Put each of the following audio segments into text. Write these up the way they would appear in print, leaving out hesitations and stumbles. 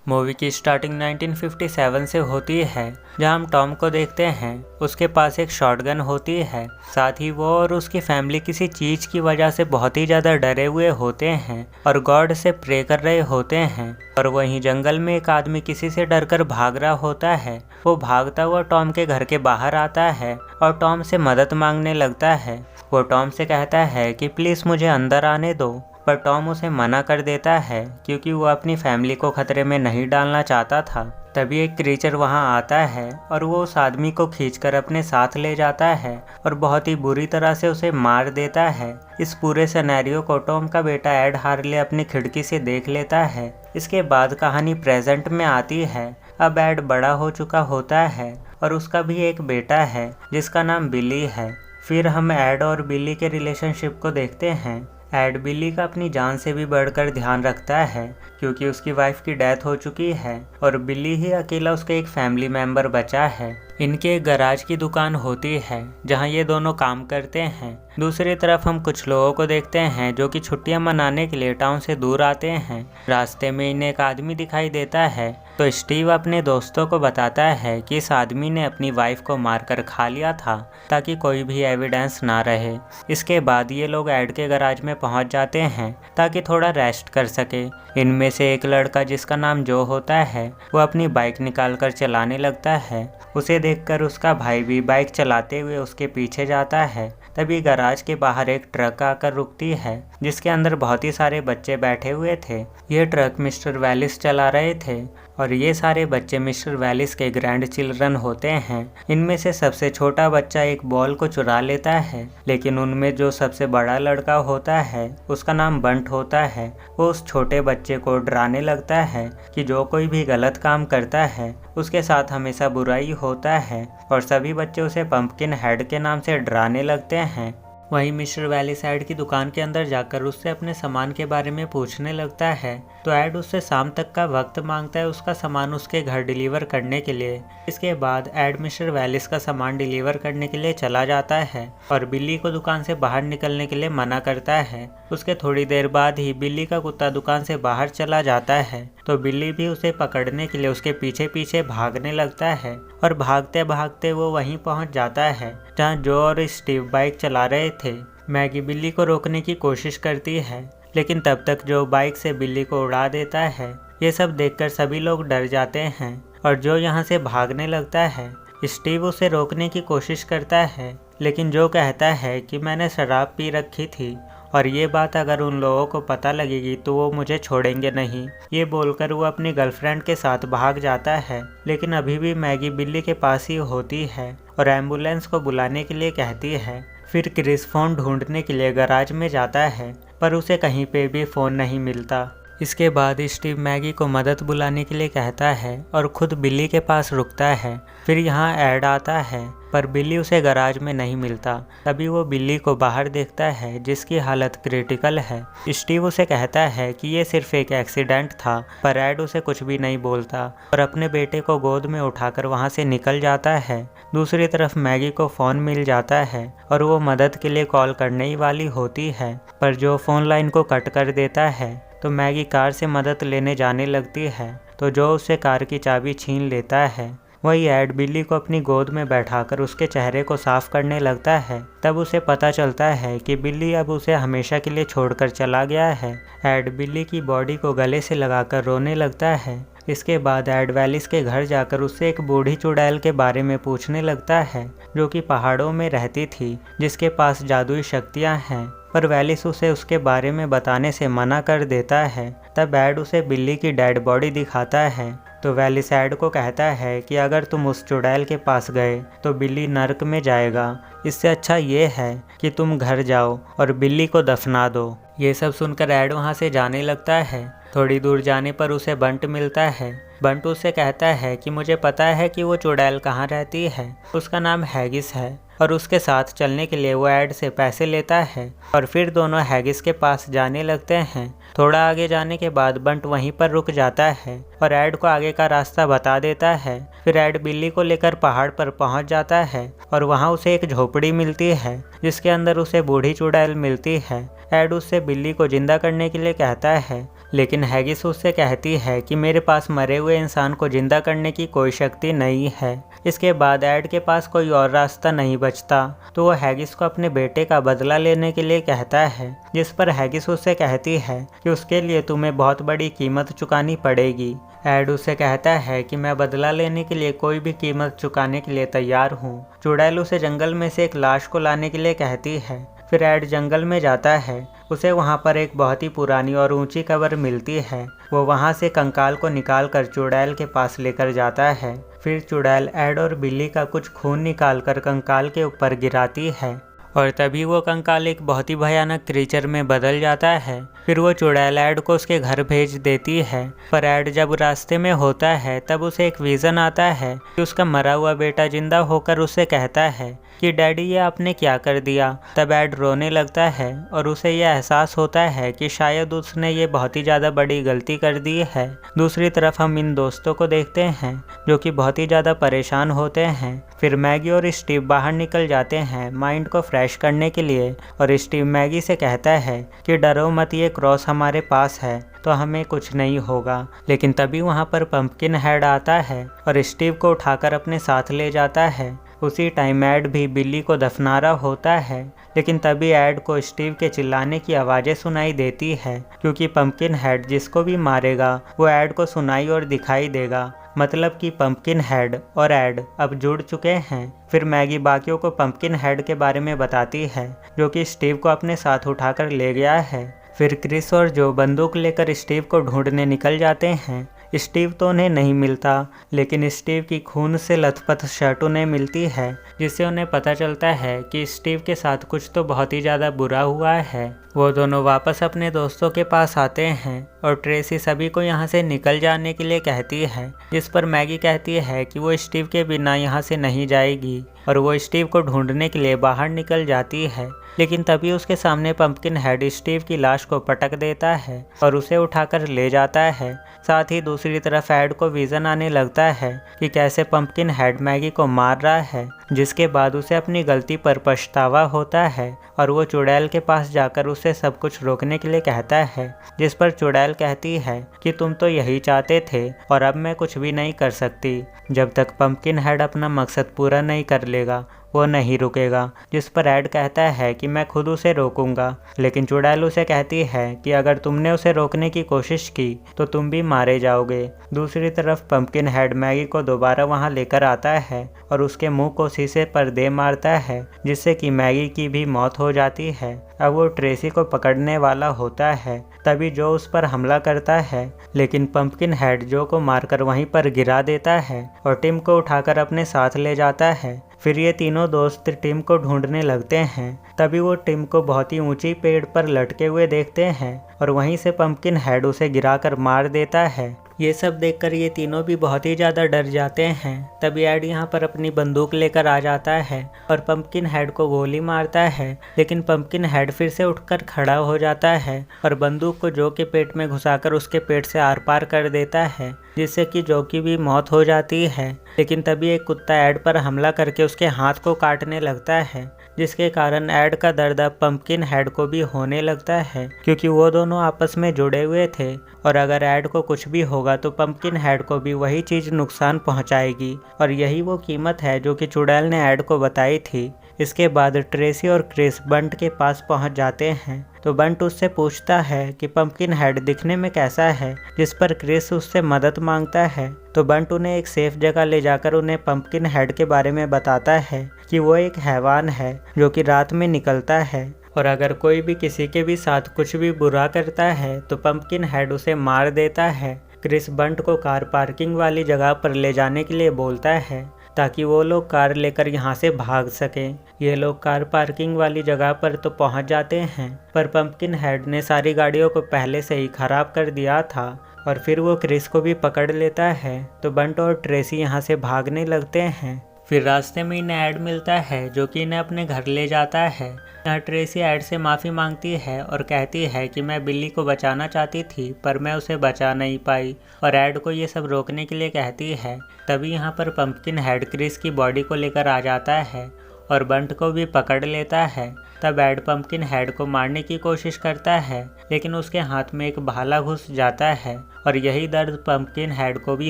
Movie की starting 1957 से होती है, जहां हम टॉम को देखते हैं। उसके पास एक शॉटगन होती है। साथ ही वो और उसकी फैमिली किसी चीज़ की वजह से बहुत ही ज़्यादा डरे हुए होते हैं और गॉड से प्रे कर रहे होते हैं। और वहीं जंगल में एक आदमी किसी से डरकर भाग रहा होता है। वो भागता हुआ टॉम के घर के बाहर आता है और टॉम से मदद मांगने लगता है। वो टॉम से कहता है कि प्लीज़ मुझे अंदर आने दो, पर टॉम उसे मना कर देता है क्योंकि वो अपनी फैमिली को खतरे में नहीं डालना चाहता था। तभी एक क्रीचर वहां आता है और वो उस आदमी को खींचकर अपने साथ ले जाता है और बहुत ही बुरी तरह से उसे मार देता है। इस पूरे सिनेरियो को टॉम का बेटा एड हार्ले अपनी खिड़की से देख लेता है। इसके बाद कहानी प्रेजेंट में आती है। अब एड बड़ा हो चुका होता है और उसका भी एक बेटा है जिसका नाम बिली है। फिर हम एड और बिली के रिलेशनशिप को देखते हैं। एड बिली का अपनी जान से भी बढ़कर ध्यान रखता है क्योंकि उसकी वाइफ की डेथ हो चुकी है और बिली ही अकेला उसका एक फैमिली मेंबर बचा है। इनके एक गराज की दुकान होती है जहां ये दोनों काम करते हैं। दूसरी तरफ हम कुछ लोगों को देखते हैं जो कि छुट्टियां मनाने के लिए टाउन से दूर आते हैं। रास्ते में इन्हें एक आदमी दिखाई देता है तो स्टीव अपने दोस्तों को बताता है कि इस आदमी ने अपनी वाइफ को मारकर खा लिया था ताकि कोई भी एविडेंस ना रहे। इसके बाद ये लोग एड के गराज में पहुंच जाते हैं ताकि थोड़ा रेस्ट कर सके। इनमें से एक लड़का जिसका नाम जो होता है वो अपनी बाइक निकालकर चलाने लगता है। उसे देखकर उसका भाई भी बाइक चलाते हुए उसके पीछे जाता है। तभी गराज के बाहर एक ट्रक आकर रुकती है जिसके अंदर बहुत ही सारे बच्चे बैठे हुए थे। ये ट्रक मिस्टर वेलिस चला रहे थे और ये सारे बच्चे मिस्टर वेलिस के ग्रैंड चिल्ड्रन होते हैं। इनमें से सबसे छोटा बच्चा एक बॉल को चुरा लेता है, लेकिन उनमें जो सबसे बड़ा लड़का होता है उसका नाम बंट होता है। वो उस छोटे बच्चे को डराने लगता है कि जो कोई भी गलत काम करता है उसके साथ हमेशा बुराई होता है और सभी बच्चे उसे पंपकिन हेड के नाम से डराने लगते हैं। वहीं मिस्टर वेलिस एड की दुकान के अंदर जाकर उससे अपने सामान के बारे में पूछने लगता है तो एड उससे शाम तक का वक्त मांगता है उसका सामान उसके घर डिलीवर करने के लिए। इसके बाद एड मिस्टर वेलिस का सामान डिलीवर करने के लिए चला जाता है और बिल्ली को दुकान से बाहर निकलने के लिए मना करता है। उसके थोड़ी देर बाद ही बिल्ली का कुत्ता दुकान से बाहर चला जाता है तो बिल्ली भी उसे पकड़ने के लिए उसके पीछे पीछे भागने लगता है और भागते भागते वो वहीं पहुंच जाता है जहां जो और स्टीव बाइक चला रहे थे। मैगी बिल्ली को रोकने की कोशिश करती है लेकिन तब तक जो बाइक से बिल्ली को उड़ा देता है। ये सब देखकर सभी लोग डर जाते हैं और जो यहाँ से भागने लगता है। स्टीव उसे रोकने की कोशिश करता है लेकिन जो कहता है कि मैंने शराब पी रखी थी और ये बात अगर उन लोगों को पता लगेगी तो वो मुझे छोड़ेंगे नहीं। ये बोलकर वो अपनी गर्लफ्रेंड के साथ भाग जाता है, लेकिन अभी भी मैगी बिल्ली के पास ही होती है और एम्बुलेंस को बुलाने के लिए कहती है। फिर क्रिस फ़ोन ढूंढने के लिए गराज में जाता है पर उसे कहीं पे भी फ़ोन नहीं मिलता। इसके बाद स्टीव मैगी को मदद बुलाने के लिए कहता है और खुद बिल्ली के पास रुकता है। फिर यहाँ एड आता है पर बिल्ली उसे गराज में नहीं मिलता। तभी वो बिल्ली को बाहर देखता है जिसकी हालत क्रिटिकल है। स्टीव उसे कहता है कि ये सिर्फ एक एक्सीडेंट था, पर एड उसे कुछ भी नहीं बोलता और अपने बेटे को गोद में उठाकर वहाँ से निकल जाता है। दूसरी तरफ मैगी को फ़ोन मिल जाता है और वो मदद के लिए कॉल करने ही वाली होती है, पर जो फ़ोन लाइन को कट कर देता है तो मैगी कार से मदद लेने जाने लगती है तो जो उससे कार की चाबी छीन लेता है। वही एड बिल्ली को अपनी गोद में बैठाकर उसके चेहरे को साफ करने लगता है। तब उसे पता चलता है कि बिल्ली अब उसे हमेशा के लिए छोड़कर चला गया है। एड बिल्ली की बॉडी को गले से लगाकर रोने लगता है। इसके बाद एड वेलिस के घर जाकर उससे एक बूढ़ी चुड़ैल के बारे में पूछने लगता है जो कि पहाड़ों में रहती थी, जिसके पास जादुई शक्तियाँ हैं, पर वेलिस उसे उसके बारे में बताने से मना कर देता है। तब एड उसे बिल्ली की डेड बॉडी दिखाता है तो वेलिस एड को कहता है कि अगर तुम उस चुड़ैल के पास गए तो बिल्ली नर्क में जाएगा। इससे अच्छा ये है कि तुम घर जाओ और बिल्ली को दफना दो। ये सब सुनकर एड वहाँ से जाने लगता है। थोड़ी दूर जाने पर उसे बंट मिलता है। बंट उससे कहता है कि मुझे पता है कि वो चुड़ैल कहाँ रहती है, उसका नाम हैगिस है और उसके साथ चलने के लिए वो एड से पैसे लेता है और फिर दोनों हैगिस के पास जाने लगते हैं। थोड़ा आगे जाने के बाद बंट वहीं पर रुक जाता है और एड को आगे का रास्ता बता देता है। फिर एड बिल्ली को लेकर पहाड़ पर पहुंच जाता है और वहां उसे एक झोपड़ी मिलती है जिसके अंदर उसे बूढ़ी चुड़ैल मिलती है। एड उससे बिल्ली को जिंदा करने के लिए कहता है लेकिन हैगिस उससे कहती है कि मेरे पास मरे हुए इंसान को जिंदा करने की कोई शक्ति नहीं है। इसके बाद एड के पास कोई और रास्ता नहीं बचता, तो वो हैगिस को अपने बेटे का बदला लेने के लिए कहता है, जिस पर हैगिस उससे कहती है कि उसके लिए तुम्हें बहुत बड़ी कीमत चुकानी पड़ेगी। एड उससे कहता है कि मैं बदला लेने के लिए कोई भी कीमत चुकाने के लिए तैयार हूँ। चुड़ैल उसे जंगल में से एक लाश को लाने के लिए कहती है। फिर एड जंगल में जाता है। उसे वहाँ पर एक बहुत ही पुरानी और ऊंची कब्र मिलती है। वो वहाँ से कंकाल को निकाल कर चुड़ैल के पास लेकर जाता है। फिर चुड़ैल एड और बिल्ली का कुछ खून निकाल कर कंकाल के ऊपर गिराती है और तभी वो कंकाल एक बहुत ही भयानक क्रीचर में बदल जाता है। फिर वो चुड़ैल एड को उसके घर भेज देती है। पर एड जब रास्ते में होता है तब उसे एक विज़न आता है कि उसका मरा हुआ बेटा जिंदा होकर उससे कहता है कि डैडी ये आपने क्या कर दिया। तब एड रोने लगता है और उसे यह एहसास होता है कि शायद उसने ये बहुत ही ज़्यादा बड़ी गलती कर दी है। दूसरी तरफ हम इन दोस्तों को देखते हैं जो कि बहुत ही ज़्यादा परेशान होते हैं। फिर मैगी और स्टीव बाहर निकल जाते हैं माइंड को फ्रेश करने के लिए और स्टीव मैगी से कहता है कि डरो मत, ये क्रॉस हमारे पास है तो हमें कुछ नहीं होगा। लेकिन तभी वहाँ पर पंपकिन हेड आता है और स्टीव को उठाकर अपने साथ ले जाता है। उसी टाइम एड भी बिल्ली को दफना रहा होता है, लेकिन तभी एड को स्टीव के चिल्लाने की आवाज़ें सुनाई देती है क्योंकि पंपकिन हेड जिसको भी मारेगा वो एड को सुनाई और दिखाई देगा। मतलब कि पंपकिन हेड और एड अब जुड़ चुके हैं। फिर मैगी बाकियों को पंपकिन हेड के बारे में बताती है जो कि स्टीव को अपने साथ उठाकर ले गया है। फिर क्रिस और जो बंदूक लेकर स्टीव को ढूंढने निकल जाते हैं। स्टीव तो उन्हें नहीं मिलता, लेकिन स्टीव की खून से लथपथ शर्ट उन्हें मिलती है, जिससे उन्हें पता चलता है कि स्टीव के साथ कुछ तो बहुत ही ज़्यादा बुरा हुआ है। वो दोनों वापस अपने दोस्तों के पास आते हैं और ट्रेसी सभी को यहाँ से निकल जाने के लिए कहती है, जिस पर मैगी कहती है कि वो स्टीव के बिना यहाँ से नहीं जाएगी और वो स्टीव को ढूंढने के लिए बाहर निकल जाती है। लेकिन तभी उसके सामने पंपकिन हेड स्टीव की लाश को पटक देता है और उसे उठाकर ले जाता है। साथ ही दूसरी तरफ एड को विज़न आने लगता है कि कैसे पंपकिन हेड मैगी को मार रहा है, जिसके बाद उसे अपनी गलती पर पछतावा होता है और वो चुड़ैल के पास जाकर उसे सब कुछ रोकने के लिए कहता है, जिस पर चुड़ैल कहती है कि तुम तो यही चाहते थे और अब मैं कुछ भी नहीं कर सकती। जब तक पंपकिन हेड अपना मकसद पूरा नहीं कर लेगा वो नहीं रुकेगा। जिस पर एड कहता है कि मैं खुद उसे रोकूंगा, लेकिन चुड़ैल उसे कहती है कि अगर तुमने उसे रोकने की कोशिश की तो तुम भी मारे जाओगे। दूसरी तरफ पंपकिन हेड मैगी को दोबारा वहां लेकर आता है और उसके मुंह को शीशे पर दे मारता है, जिससे कि मैगी की भी मौत हो जाती है। अब वो ट्रेसी को पकड़ने वाला होता है, तभी जो उस पर हमला करता है, लेकिन पंपकिन हेड जो को मारकर वहीं पर गिरा देता है और टिम को उठाकर अपने साथ ले जाता है। फिर ये तीनों दोस्त टिम को ढूंढने लगते हैं। तभी वो टिम को बहुत ही ऊंची पेड़ पर लटके हुए देखते हैं और वहीं से पंपकिन हेड उसे गिराकर मार देता है। ये सब देखकर ये तीनों भी बहुत ही ज़्यादा डर जाते हैं। तभी एड यहाँ पर अपनी बंदूक लेकर आ जाता है और पंपकिन हेड को गोली मारता है, लेकिन पंपकिन हेड फिर से उठकर खड़ा हो जाता है और बंदूक को जो के पेट में घुसाकर उसके पेट से आर पार कर देता है, जिससे कि जो की भी मौत हो जाती है। लेकिन तभी एक कुत्ता एड पर हमला करके उसके हाथ को काटने लगता है, जिसके कारण एड का दर्द अब पंपकिन हेड को भी होने लगता है, क्योंकि वो दोनों आपस में जुड़े हुए थे और अगर एड को कुछ भी होगा तो पंपकिन हेड को भी वही चीज़ नुकसान पहुंचाएगी और यही वो कीमत है जो कि चुड़ैल ने एड को बताई थी। इसके बाद ट्रेसी और क्रिस बंट के पास पहुंच जाते हैं तो बंट उससे पूछता है कि पंपकिन हेड दिखने में कैसा है, जिस पर क्रिस उससे मदद मांगता है। तो बंट उन्हें एक सेफ जगह ले जाकर उन्हें पंपकिन हेड के बारे में बताता है कि वो एक हैवान है जो कि रात में निकलता है और अगर कोई भी किसी के भी साथ कुछ भी बुरा करता है तो पंपकिन हेड उसे मार देता है। क्रिस बंट को कार पार्किंग वाली जगह पर ले जाने के लिए बोलता है ताकि वो लोग कार लेकर यहाँ से भाग सकें। ये लोग कार पार्किंग वाली जगह पर तो पहुँच जाते हैं, पर पंपकिन हेड ने सारी गाड़ियों को पहले से ही खराब कर दिया था और फिर वो क्रिस को भी पकड़ लेता है। तो बंट और ट्रेसी यहाँ से भागने लगते हैं। फिर रास्ते में इन्हें एड मिलता है जो कि इन्हें अपने घर ले जाता है। यहाँ ट्रेसी एड से माफ़ी मांगती है और कहती है कि मैं बिल्ली को बचाना चाहती थी पर मैं उसे बचा नहीं पाई और एड को ये सब रोकने के लिए कहती है। तभी यहाँ पर पंपकिन हेड क्रिस की बॉडी को लेकर आ जाता है और बंट को भी पकड़ लेता है। तब एड पंपकिन हेड को मारने की कोशिश करता है, लेकिन उसके हाथ में एक भाला घुस जाता है और यही दर्द पंपकिन हेड को भी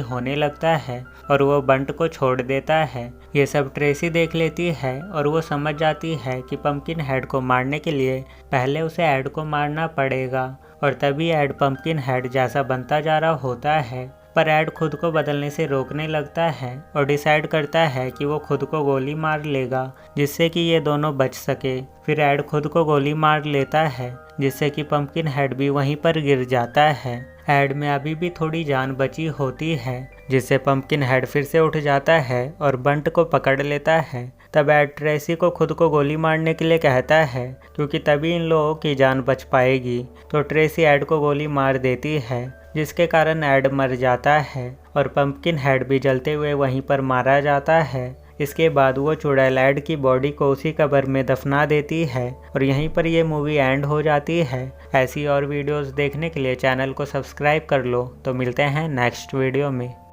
होने लगता है और वो बंट को छोड़ देता है। ये सब ट्रेसी देख लेती है और वो समझ जाती है कि पंपकिन हेड को मारने के लिए पहले उसे एड को मारना पड़ेगा और तभी एड पंपकिन हेड जैसा बनता जा रहा होता है। पर एड खुद को बदलने से रोकने लगता है और डिसाइड करता है कि वो खुद को गोली मार लेगा जिससे कि ये दोनों बच सके। फिर एड खुद को गोली मार लेता है जिससे कि पंपकिन हेड भी वहीं पर गिर जाता है। एड में अभी भी थोड़ी जान बची होती है जिससे पंपकिन हेड फिर से उठ जाता है और बंट को पकड़ लेता है। तब एड ट्रेसी को खुद को गोली मारने के लिए कहता है क्योंकि तभी इन लोगों की जान बच पाएगी। तो ट्रेसी एड को गोली मार देती है जिसके कारण एड मर जाता है और पंपकिन हेड भी जलते हुए वहीं पर मारा जाता है। इसके बाद वो चुड़ैल एड की बॉडी को उसी कब्र में दफना देती है और यहीं पर ये मूवी एंड हो जाती है। ऐसी और वीडियोस देखने के लिए चैनल को सब्सक्राइब कर लो। तो मिलते हैं नेक्स्ट वीडियो में।